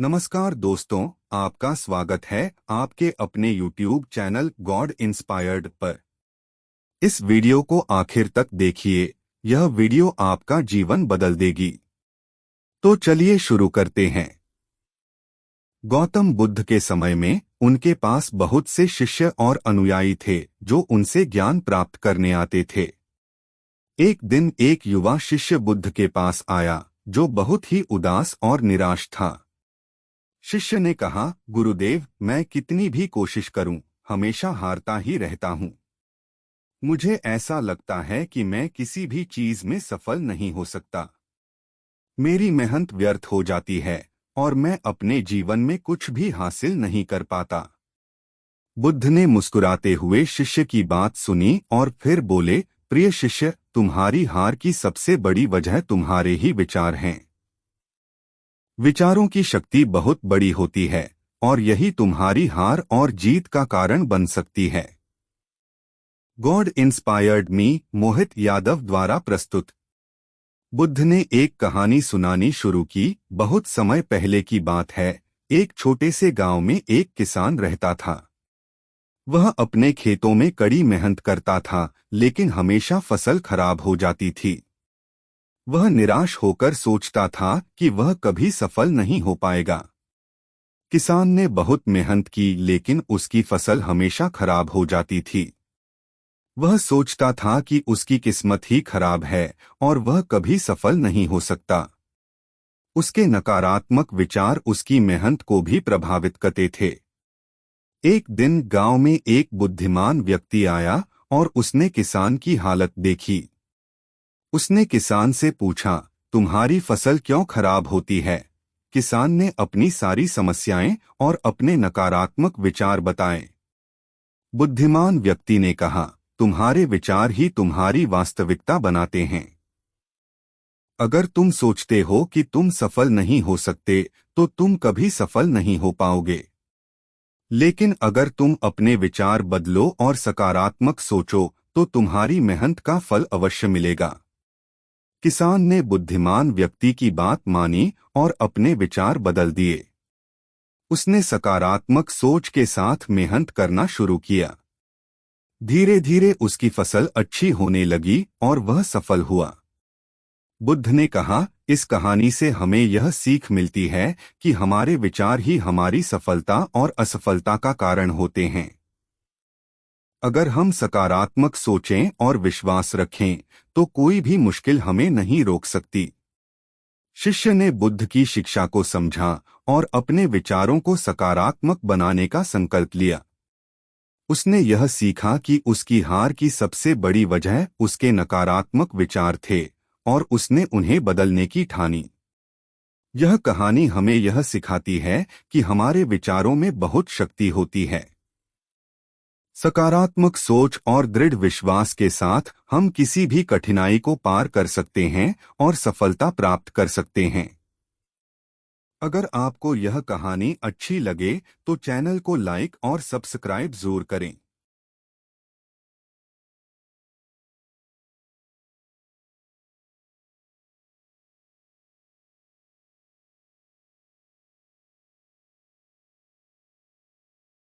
नमस्कार दोस्तों, आपका स्वागत है आपके अपने YouTube चैनल गॉड इंस्पायर्ड पर। इस वीडियो को आखिर तक देखिए, यह वीडियो आपका जीवन बदल देगी। तो चलिए शुरू करते हैं। गौतम बुद्ध के समय में उनके पास बहुत से शिष्य और अनुयायी थे जो उनसे ज्ञान प्राप्त करने आते थे। एक दिन एक युवा शिष्य बुद्ध के पास आया जो बहुत ही उदास और निराश था। शिष्य ने कहा, गुरुदेव, मैं कितनी भी कोशिश करूं, हमेशा हारता ही रहता हूं। मुझे ऐसा लगता है कि मैं किसी भी चीज में सफल नहीं हो सकता। मेरी मेहनत व्यर्थ हो जाती है और मैं अपने जीवन में कुछ भी हासिल नहीं कर पाता। बुद्ध ने मुस्कुराते हुए शिष्य की बात सुनी और फिर बोले, प्रिय शिष्य, तुम्हारी हार की सबसे बड़ी वजह तुम्हारे ही विचार हैं। विचारों की शक्ति बहुत बड़ी होती है और यही तुम्हारी हार और जीत का कारण बन सकती है। गॉड इंस्पायर्ड मी मोहित यादव द्वारा प्रस्तुत। बुद्ध ने एक कहानी सुनानी शुरू की। बहुत समय पहले की बात है। एक छोटे से गांव में एक किसान रहता था। वह अपने खेतों में कड़ी मेहनत करता था, लेकिन हमेशा फसल खराब हो जाती थी। वह निराश होकर सोचता था कि वह कभी सफल नहीं हो पाएगा। किसान ने बहुत मेहनत की, लेकिन उसकी फसल हमेशा खराब हो जाती थी। वह सोचता था कि उसकी किस्मत ही खराब है और वह कभी सफल नहीं हो सकता। उसके नकारात्मक विचार उसकी मेहनत को भी प्रभावित करते थे। एक दिन गांव में एक बुद्धिमान व्यक्ति आया और उसने किसान की हालत देखी। उसने किसान से पूछा, तुम्हारी फसल क्यों खराब होती है? किसान ने अपनी सारी समस्याएं और अपने नकारात्मक विचार बताए। बुद्धिमान व्यक्ति ने कहा, तुम्हारे विचार ही तुम्हारी वास्तविकता बनाते हैं। अगर तुम सोचते हो कि तुम सफल नहीं हो सकते, तो तुम कभी सफल नहीं हो पाओगे। लेकिन अगर तुम अपने विचार बदलो और सकारात्मक सोचो, तो तुम्हारी मेहनत का फल अवश्य मिलेगा। किसान ने बुद्धिमान व्यक्ति की बात मानी और अपने विचार बदल दिए। उसने सकारात्मक सोच के साथ मेहनत करना शुरू किया। धीरे धीरे उसकी फसल अच्छी होने लगी और वह सफल हुआ। बुद्ध ने कहा, इस कहानी से हमें यह सीख मिलती है कि हमारे विचार ही हमारी सफलता और असफलता का कारण होते हैं। अगर हम सकारात्मक सोचें और विश्वास रखें, तो कोई भी मुश्किल हमें नहीं रोक सकती। शिष्य ने बुद्ध की शिक्षा को समझा और अपने विचारों को सकारात्मक बनाने का संकल्प लिया। उसने यह सीखा कि उसकी हार की सबसे बड़ी वजह उसके नकारात्मक विचार थे और उसने उन्हें बदलने की ठानी। यह कहानी हमें यह सिखाती है कि हमारे विचारों में बहुत शक्ति होती है। सकारात्मक सोच और दृढ़ विश्वास के साथ हम किसी भी कठिनाई को पार कर सकते हैं और सफलता प्राप्त कर सकते हैं। अगर आपको यह कहानी अच्छी लगे तो चैनल को लाइक और सब्सक्राइब जरूर करें।